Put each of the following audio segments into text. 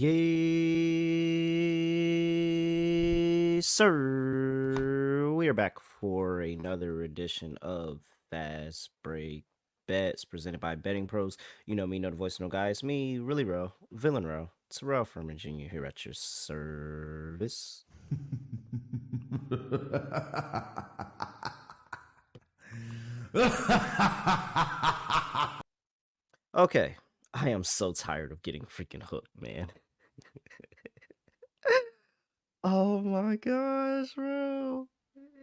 Yes, sir. We are back for another edition of Fast Break Bets presented by Betting Pros. You know me, know the voice, no guy. It's me, really Row, Villain Row. Terrell Furman Jr. here at your service. Okay, I am so tired of getting freaking hooked, man. Oh my gosh, bro.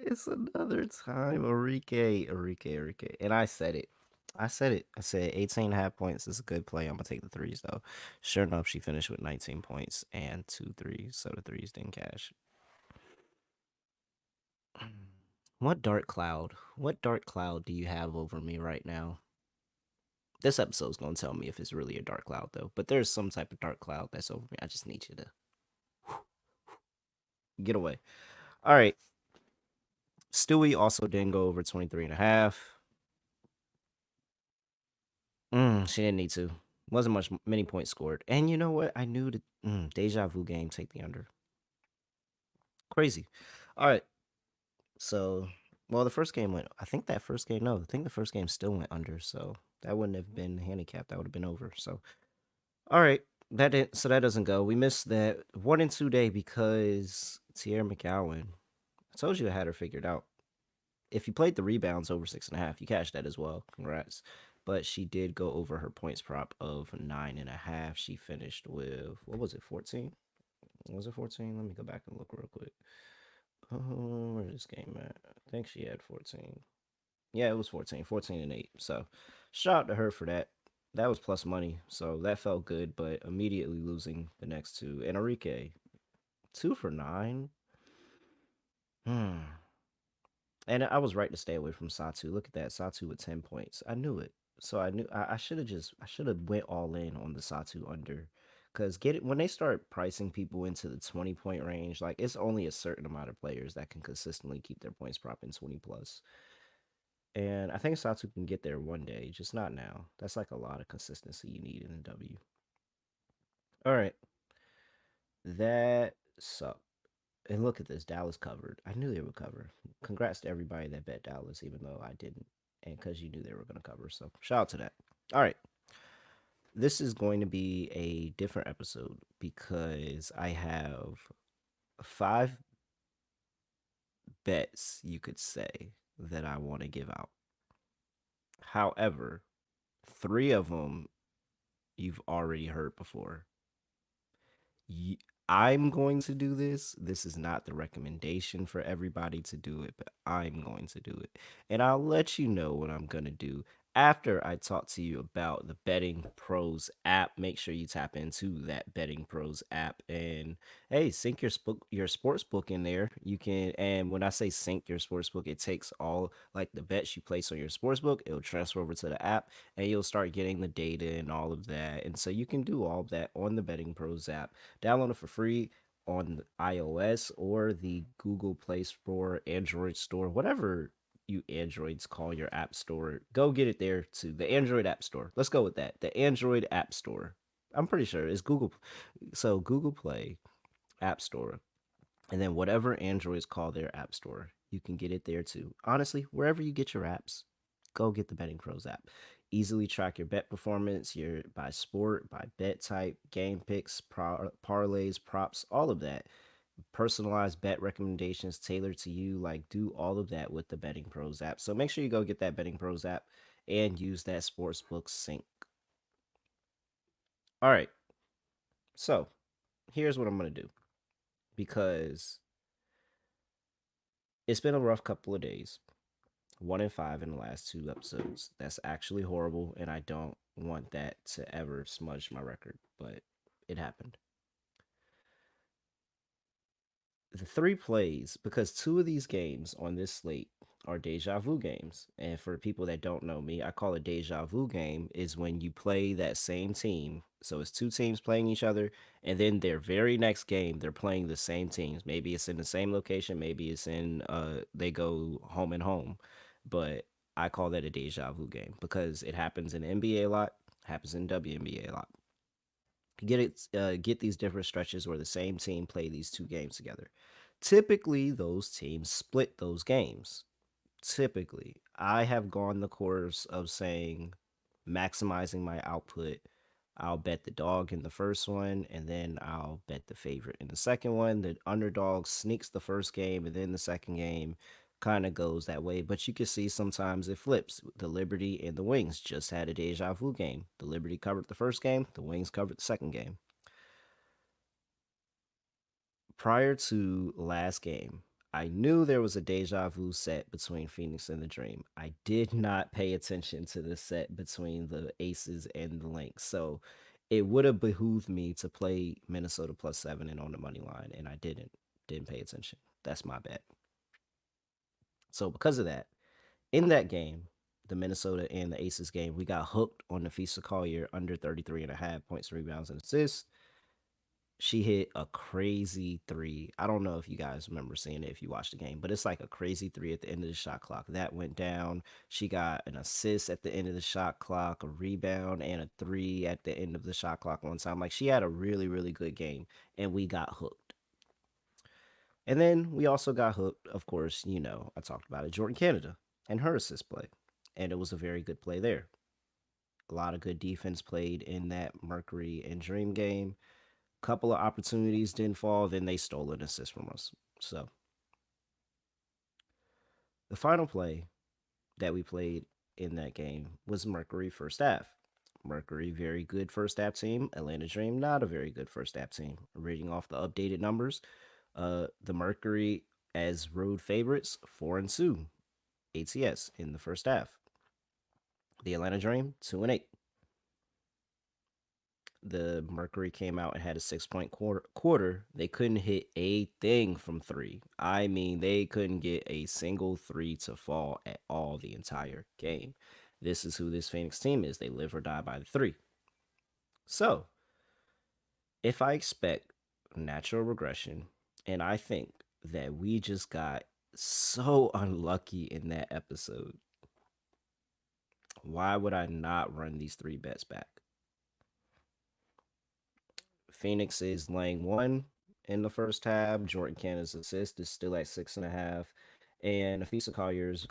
It's another time. Enrique. And I said it. I said 18 and a half points is a good play. I'm going to take the threes, though. Sure enough, she finished with 19 points and two threes. So the threes didn't cash. What dark cloud? What dark cloud do you have over me right now? This episode's going to tell me if it's really a dark cloud, though. But there's some type of dark cloud that's over me. I just need you to get away. All right. Stewie also didn't go over 23 and a half. She didn't need to. Wasn't many points scored. And you know what? I knew the Deja Vu game take the under. Crazy. All right. So, well, the first game went. I think that first game. No, I think the first game still went under. So that wouldn't have been handicapped. That would have been over. So, all right. So that doesn't go. We missed that 1 and 2 day because Tierra McGowan. I told you I had her figured out. If you played the rebounds over 6.5, you cashed that as well. Congrats. But she did go over her points prop of 9.5. She finished with, what was it, 14? Was it 14? Let me go back and look real quick. Where's this game at? I think she had 14. Yeah, it was 14. 14 and 8. So shout out to her for that. That was plus money. So that felt good, but immediately losing the next two. And Enrique, 2 for 9. Hmm. And I was right to stay away from Satu. Look at that. Satu with 10 points. I knew it. So I knew I should have went all in on the Satu under. Cause get it when they start pricing people into the 20-point range, like it's only a certain amount of players that can consistently keep their points prop in 20 plus. And I think Satu can get there one day, just not now. That's like a lot of consistency you need in the W. All right. That sucked. And look at this, Dallas covered. I knew they would cover. Congrats to everybody that bet Dallas, even though I didn't, and because you knew they were going to cover. So shout out to that. All right, this is going to be a different episode because I have 5 bets, you could say, that I want to give out. However, 3 of them you've already heard before. I'm going to do this. This is not the recommendation for everybody to do it, but I'm going to do it. And I'll let you know what I'm going to do after I talk to you about the Betting Pros app. Make sure you tap into that Betting Pros app and hey, sync your sports book in there. You can, and when I say sync your sports book, it takes all like the bets you place on your sports book, it'll transfer over to the app and you'll start getting the data and all of that. And so you can do all of that on the Betting Pros app. Download it for free on iOS or the Google Play Store, Android Store, whatever you Androids call your app store. Go get it there too. The Android App Store. Let's go with that. The Android App Store. I'm pretty sure it's Google. So Google Play App Store. And then whatever Androids call their app store, you can get it there too. Honestly, wherever you get your apps, go get the Betting Pros app. Easily track your bet performance, your by sport, by bet type, game picks, parlays, props, all of that. Personalized bet recommendations tailored to you. Like do all of that with the Betting Pros app. So make sure you go get that Betting Pros app and use that sportsbook sync. All right. So here's what I'm gonna do because it's been a rough couple of days. 1 and 5 in the last 2 episodes. That's actually horrible, and I don't want that to ever smudge my record, but it happened. The 3 plays, because 2 of these games on this slate are deja vu games. And for people that don't know me, I call a deja vu game is when you play that same team. So it's 2 teams playing each other, and then their very next game, they're playing the same teams. Maybe it's in the same location, maybe it's in they go home and home. But I call that a deja vu game because it happens in NBA a lot, happens in WNBA a lot. Get these different stretches where the same team play these two games together. Typically, those teams split those games. Typically, I have gone the course of saying maximizing my output. I'll bet the dog in the first one, and then I'll bet the favorite in the second one. The underdog sneaks the first game, and then the second game kind of goes that way. But you can see sometimes it flips. The Liberty and the Wings just had a deja vu game. The Liberty covered the first game, the Wings covered the second game. Prior to last game, I knew there was a deja vu set between Phoenix and the Dream. I did not pay attention to the set between the Aces and the Lynx. So it would have behooved me to play Minnesota +7 and on the money line, and I didn't. Didn't pay attention. That's my bad. So because of that, in that game, the Minnesota and the Aces game, we got hooked on the Fisa Collier under 33.5 points, rebounds, and assists. She hit a crazy three. I don't know if you guys remember seeing it if you watched the game, but it's like a crazy three at the end of the shot clock. That went down. She got an assist at the end of the shot clock, a rebound, and a three at the end of the shot clock one time. Like she had a really, really good game, and we got hooked. And then we also got hooked, of course, I talked about it, Jordan Canada and her assist play. And it was a very good play there. A lot of good defense played in that Mercury and Dream game. Couple of opportunities didn't fall, then they stole an assist from us. So the final play that we played in that game was Mercury first half. Mercury, very good first half team. Atlanta Dream, not a very good first half team. Reading off the updated numbers, the Mercury as road favorites, 4-2 ATS in the first half. The Atlanta Dream, 2-8. The Mercury came out and had a 6 point quarter. They couldn't hit a thing from three. I mean, they couldn't get a single three to fall at all the entire game. This is who this Phoenix team is. They live or die by the three. So, if I expect natural regression, and I think that we just got so unlucky in that episode, why would I not run these three bets back? Phoenix is laying one in the first half. Jordan Cannon's assist is still at 6.5. And Afisa Collier's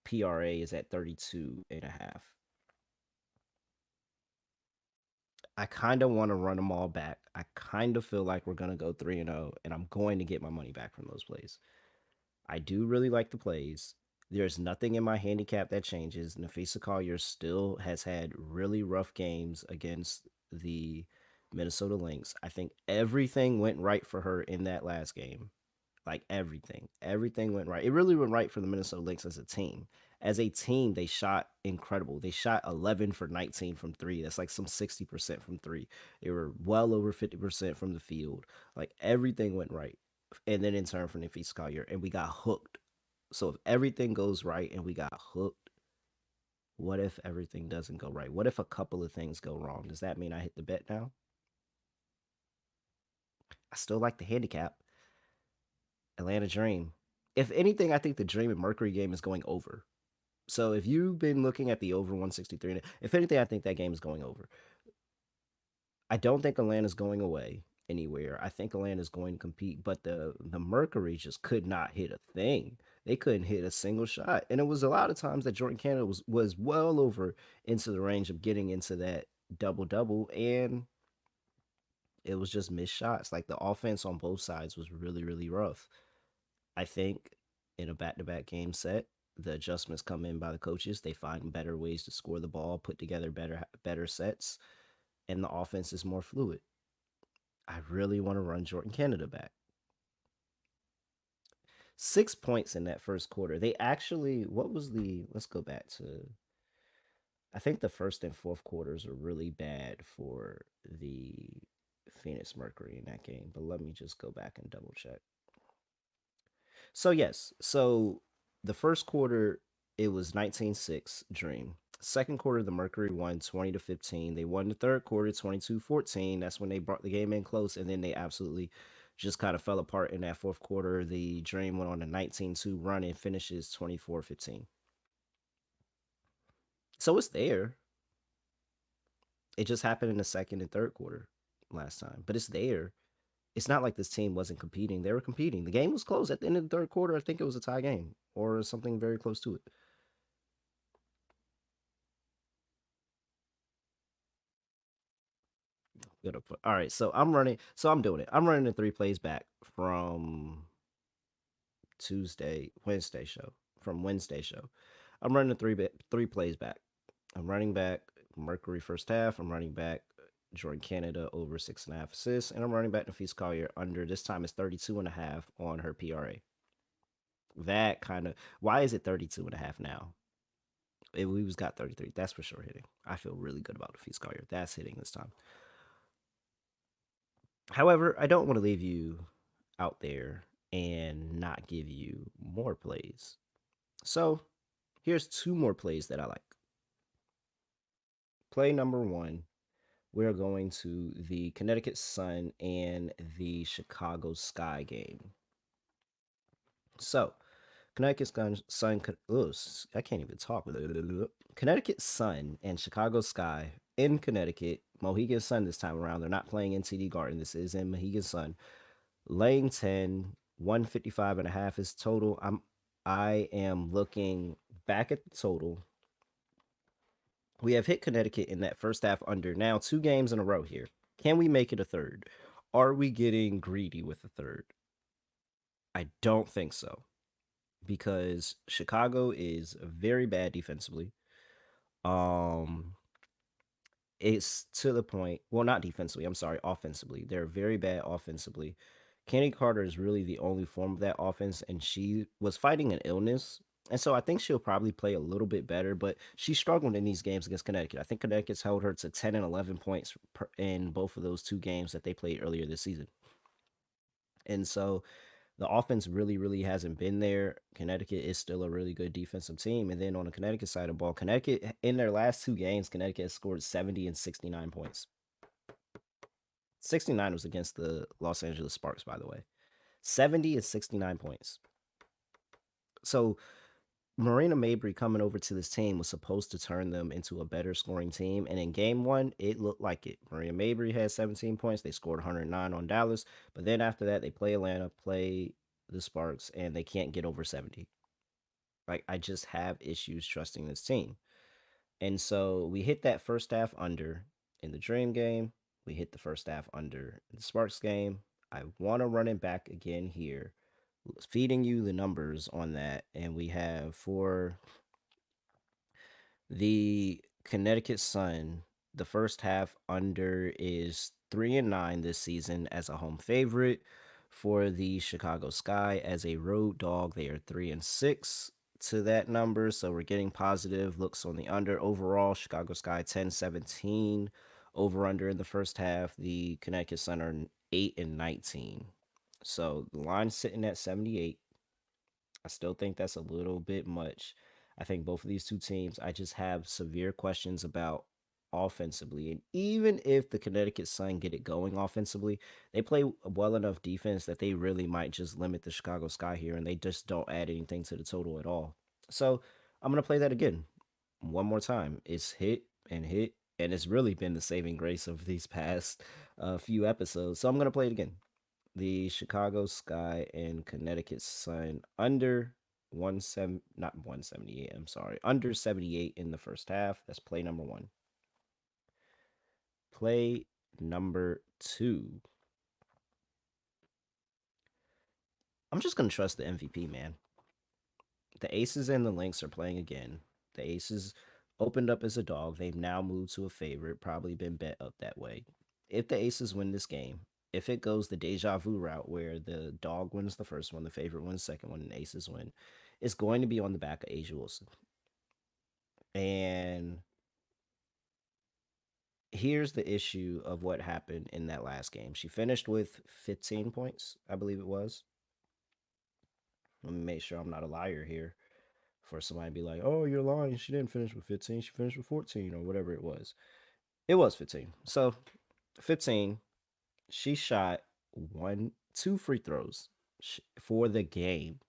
PRA is at 32.5. I kind of want to run them all back. I kind of feel like we're going to go 3-0, and I'm going to get my money back from those plays. I do really like the plays. There's nothing in my handicap that changes. Nafisa Collier still has had really rough games against the Minnesota Lynx. I think everything went right for her in that last game. Like everything. Everything went right. It really went right for the Minnesota Lynx as a team. As a team, they shot incredible. They shot 11 for 19 from three. That's like some 60% from three. They were well over 50% from the field. Like everything went right. And then in turn for Nafisa Collier, and we got hooked. So if everything goes right and we got hooked, what if everything doesn't go right? What if a couple of things go wrong? Does that mean I hit the bet now? I still like the handicap. Atlanta Dream. If anything, I think the Dream and Mercury game is going over. So if you've been looking at the over 163, if anything, I think that game is going over. I don't think Atlanta's going away anywhere. I think Atlanta's going to compete, but the Mercury just could not hit a thing. They couldn't hit a single shot, and it was a lot of times that Jordan Canada was well over into the range of getting into that double double, and it was just missed shots. Like the offense on both sides was really really rough. I think in a back to back game set, the adjustments come in by the coaches. They find better ways to score the ball, put together better sets, and the offense is more fluid. I really want to run Jordan Canada back. 6 points in that first quarter. They actually, what was the, let's go back to, I think the first and fourth quarters are really bad for the Phoenix Mercury in that game, but let me just go back and double check. So, yes, so the first quarter, it was 19-6 Dream. Second quarter, the Mercury won 20-15. They won the third quarter 22-14. That's when they brought the game in close, and then they absolutely just kind of fell apart in that fourth quarter. The Dream went on a 19-2 run and finishes 24-15. So it's there. It just happened in the second and third quarter. last time, but it's there. It's not like this team wasn't competing. They were competing. The game was close at the end of the third quarter. I think it was a tie game or something very close to it. Good up. All right, so I'm running. So I'm doing it. I'm running the three plays back from Wednesday show. From Wednesday show, I'm running the three plays back. I'm running back Mercury first half. I'm running back Jordan Canada over 6.5 assists, and I'm running back Nafis Collier under. This time is 32.5 on her PRA. That kind of why is it 32.5 now? We was got 33. That's for sure hitting. I feel really good about Nafis Collier. That's hitting this time. However, I don't want to leave you out there and not give you more plays. So here's two more plays that I like. Play number one, we're going to the Connecticut Sun and the Chicago Sky game. So Connecticut Sun, I can't even talk. Connecticut Sun and Chicago Sky in Connecticut. Mohegan Sun this time around. They're not playing in TD Garden. This is in Mohegan Sun. Laying 10, 155.5 is total. I am looking back at the total. We have hit Connecticut in that first half under now 2 games in a row here. Can we make it a third? Are we getting greedy with a third? I don't think so because Chicago is very bad defensively. Um, it's to the point. Well, not defensively. I'm sorry, offensively. They're very bad offensively. Candy Carter is really the only form of that offense, and she was fighting an illness. And so I think she'll probably play a little bit better, but she struggled in these games against Connecticut. I think Connecticut's held her to 10 and 11 points in both of those 2 games that they played earlier this season. And so the offense really, really hasn't been there. Connecticut is still a really good defensive team. And then on the Connecticut side of the ball, Connecticut, in their last 2 games, Connecticut has scored 70 and 69 points. 69 was against the Los Angeles Sparks, by the way. 70 and 69 points. So Marina Mabry coming over to this team was supposed to turn them into a better scoring team. And in game one, it looked like it. Marina Mabry had 17 points. They scored 109 on Dallas. But then after that, they play Atlanta, play the Sparks, and they can't get over 70. Like, I just have issues trusting this team. And so we hit that first half under in the Dream game. We hit the first half under in the Sparks game. I want to run it back again here, feeding you the numbers on that. And we have for the Connecticut Sun, the first half under is 3-9 this season as a home favorite. For the Chicago Sky as a road dog, they are 3-6 to that number. So we're getting positive looks on the under. Overall, Chicago Sky 10-17 over under in the first half. The Connecticut Sun are 8-19. So the line's sitting at 78. I still think that's a little bit much. I think both of these two teams, I just have severe questions about offensively. And even if the Connecticut Sun get it going offensively, they play well enough defense that they really might just limit the Chicago Sky here and they just don't add anything to the total at all. So I'm going to play that again one more time. It's hit and hit, and it's really been the saving grace of these past few episodes. So I'm going to play it again. The Chicago Sky and Connecticut Sun under 17, not 178, I'm sorry, under 78 in the first half. That's play number one. Play number two. I'm just going to trust the MVP, man. The Aces and the Lynx are playing again. The Aces opened up as a dog. They've now moved to a favorite, probably been bet up that way. If the Aces win this game, if it goes the Deja Vu route where the dog wins the first one, the favorite wins the second one, and Aces win, it's going to be on the back of Asia Wilson. And here's the issue of what happened in that last game. She finished with 15 points, I believe it was. Let me make sure I'm not a liar here for somebody to be like, oh, you're lying. She didn't finish with 15. She finished with 14 or whatever it was. It was 15. So 15, she shot two free throws for the game.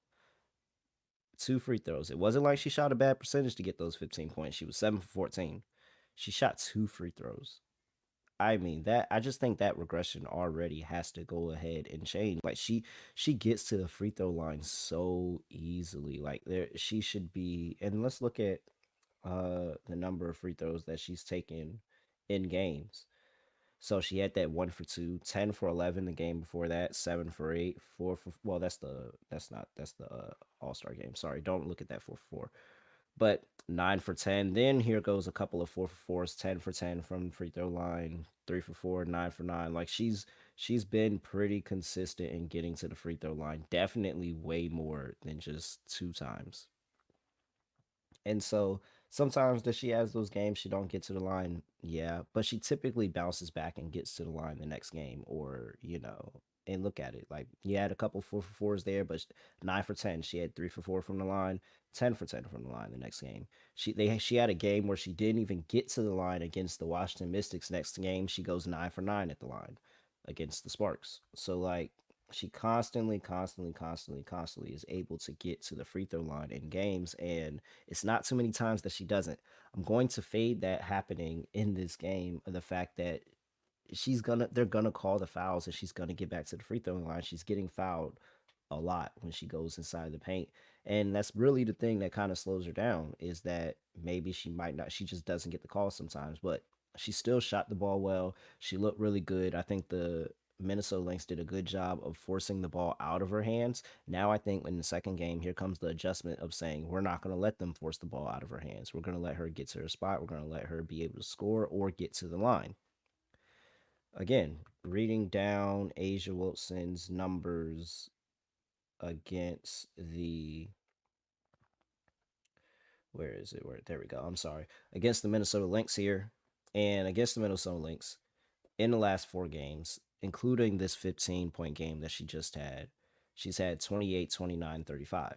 2 free throws. It wasn't like she shot a bad percentage to get those 15 points. She was 7 for 14. She shot 2 free throws. I mean that I just think that regression already has to go ahead and change. Like she gets to the free throw line so easily. Like there she should be, and let's look at the number of free throws that she's taken in games. So she had that 1 for 2, 10 for 11 the game before that, 7 for 8, 4 for, well, that's the All-Star game. Sorry, don't look at that 4 for 4. But 9 for 10. Then here goes a couple of 4 for 4s, 10 for 10 from free throw line, 3 for 4, 9 for 9. Like she's been pretty consistent in getting to the free throw line. Definitely way more than just 2 times. And so sometimes that she has those games she don't get to the line, yeah, but she typically bounces back and gets to the line the next game, or and look at it. Like you had a couple 4 for 4s there, but 9 for 10, she had 3 for 4 from the line, 10 for 10 from the line the next game. She had a game where she didn't even get to the line against the Washington Mystics. Next game, she goes 9 for 9 at the line against the Sparks. So like she constantly is able to get to the free throw line in games, and it's not too many times that she doesn't. I'm going to fade that happening in this game. The fact that they're gonna call the fouls and she's gonna get back to the free throw line. She's getting fouled a lot when she goes inside the paint. And that's really the thing that kind of slows her down, is that maybe she might not, she just doesn't get the call sometimes, but she still shot the ball well. She looked really good. I think the Minnesota Lynx did a good job of forcing the ball out of her hands. Now I think in the second game, here comes the adjustment of saying we're not going to let them force the ball out of her hands. We're going to let her get to her spot. We're going to let her be able to score or get to the line. Again, reading down Asia Wilson's numbers against the, where is it? Where, there we go. I'm sorry. Against the Minnesota Lynx here, and against the Minnesota Lynx in the last 4 games, including this 15-point game that she just had, she's had 28, 29, 35.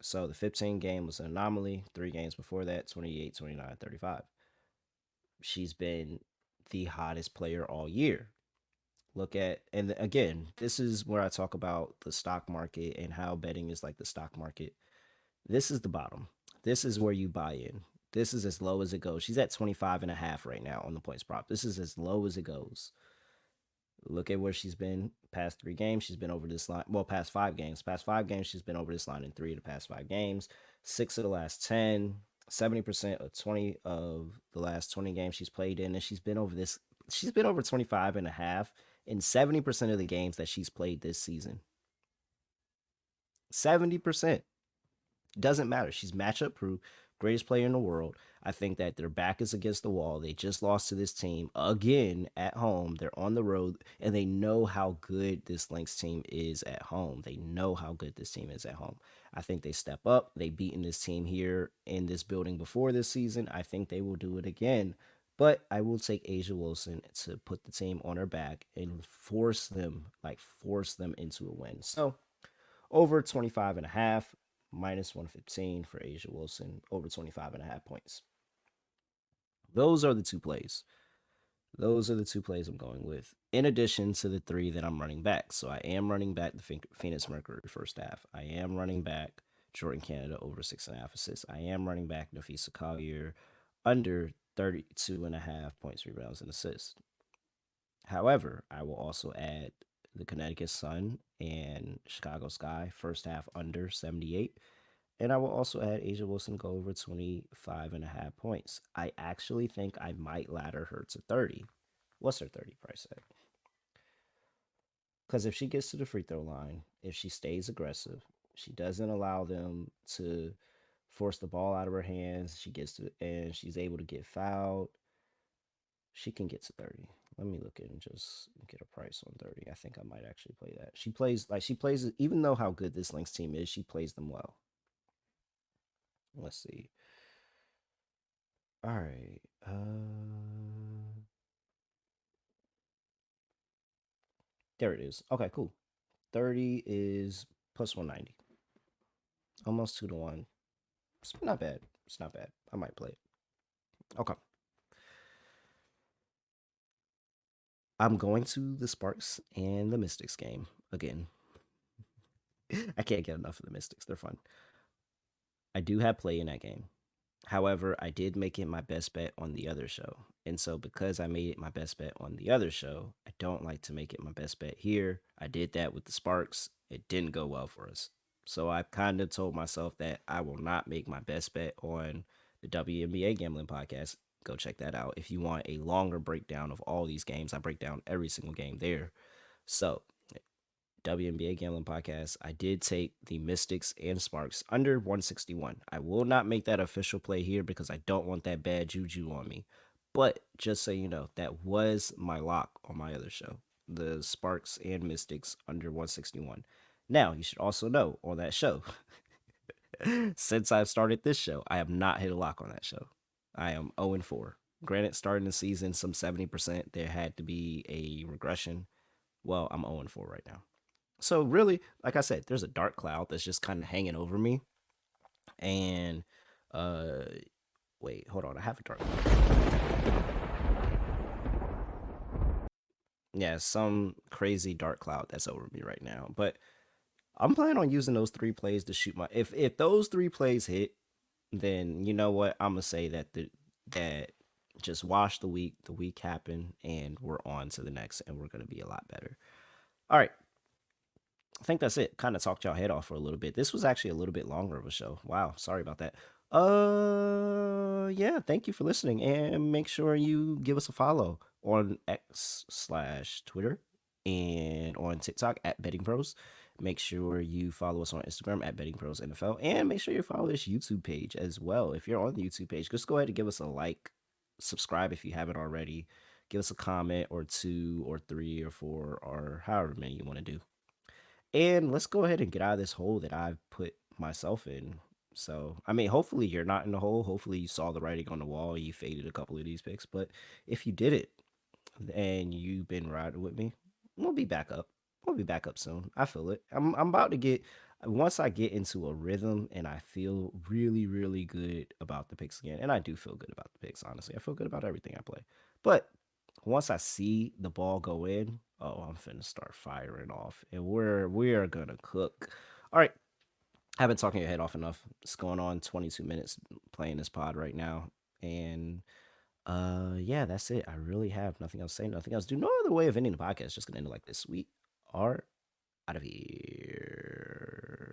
So the 15 game was an anomaly. 3 games before that, 28, 29, 35. She's been the hottest player all year. Look at, and again, this is where I talk about the stock market and how betting is like the stock market. This is the bottom. This is where you buy in. This is as low as it goes. She's at 25.5 right now on the points prop. This is as low as it goes. Look at where she's been past 3 games. She's been over this line. Well, past 5 games. Past 5 games, she's been over this line in 3 of the past 5 games. 6 of the last 10. 70% of 20 of the last 20 games she's played in. And she's been over this. She's been over 25.5 in 70% of the games that she's played this season. 70%. Doesn't matter. She's matchup proof, greatest player in the world. I think that their back is against the wall. They just lost to this team again at home. They're on the road, and they know how good this Lynx team is at home. They know how good this team is at home. I think they step up. They've beaten this team here in this building before this season. I think they will do it again. But I will take Asia Wilson to put the team on her back and force them into a win. So over 25.5, minus 115 for Asia Wilson, over 25.5 points. Those are the two plays. Those are the two plays I'm going with, in addition to the 3 that I'm running back. So I am running back the Phoenix Mercury first half. I am running back Jordan Canada over 6.5 assists. I am running back Nafisa Collier under 32.5 points, rebounds, and assists. However, I will also add the Connecticut Sun and Chicago Sky first half under 78. And I will also add Asia Wilson go over 25.5 points. I actually think I might ladder her to 30. What's her 30 price at? Because if she gets to the free throw line, if she stays aggressive, she doesn't allow them to force the ball out of her hands, she gets to, and she's able to get fouled, she can get to 30. Let me look at and just get a price on 30. I think I might actually play that. She plays, even though how good this Lynx team is, she plays them well. Let's see. All right. There it is. Okay, cool. 30 is plus 190. Almost 2 to 1. It's not bad. It's not bad. I might play it. Okay. I'm going to the Sparks and the Mystics game again. I can't get enough of the Mystics. They're fun. I do have play in that game. However, I did make it my best bet on the other show. And so, because I made it my best bet on the other show, I don't like to make it my best bet here. I did that with the Sparks. It didn't go well for us. So, I kind of told myself that I will not make my best bet on the WNBA Gambling Podcast. Go check that out. If you want a longer breakdown of all these games, I break down every single game there. So, WNBA Gambling Podcast, I did take the Mystics and Sparks under 161. I will not make that official play here because I don't want that bad juju on me. But just so you know, that was my lock on my other show, the Sparks and Mystics under 161. Now, you should also know on that show, since I've started this show, I have not hit a lock on that show. I am 0 and 4. Granted, starting the season, some 70%, there had to be a regression. Well, I'm 0 and 4 right now. So really, like I said, there's a dark cloud that's just kind of hanging over me. And uh wait, hold on, I have a dark cloud. Yeah, some crazy dark cloud that's over me right now. But I'm planning on using those three plays to shoot my if those three plays hit, then you know what? I'm gonna say that that just wash the week happened, and we're on to the next, and we're gonna be a lot better. All right, I think that's it. Kind of talked y'all head off for a little bit. This was actually a little bit longer of a show. Wow, sorry about that. Yeah, thank you for listening, and make sure you give us a follow on X/Twitter and on TikTok at BettingPros. Make sure you follow us on Instagram at BettingPros NFL, and make sure you follow this YouTube page as well. If you're on the YouTube page, just go ahead and give us a like, subscribe if you haven't already. Give us a comment or two or three or four or however many you want to do. And let's go ahead and get out of this hole that I've put myself in. So, I mean, hopefully you're not in the hole. Hopefully you saw the writing on the wall. You faded a couple of these picks. But if you did it and you've been riding with me, we'll be back up. We'll be back up soon. I feel it. I'm about to get, once I get into a rhythm and I feel really, really good about the picks again. And I do feel good about the picks, honestly. I feel good about everything I play. But once I see the ball go in, oh, I'm finna start firing off, and we're gonna cook. All right, I've been talking your head off enough. It's going on 22 minutes playing this pod right now, and yeah, that's it. I really have nothing else to say, nothing else. Do no other way of ending the podcast. Just gonna end it like this. We are out of here.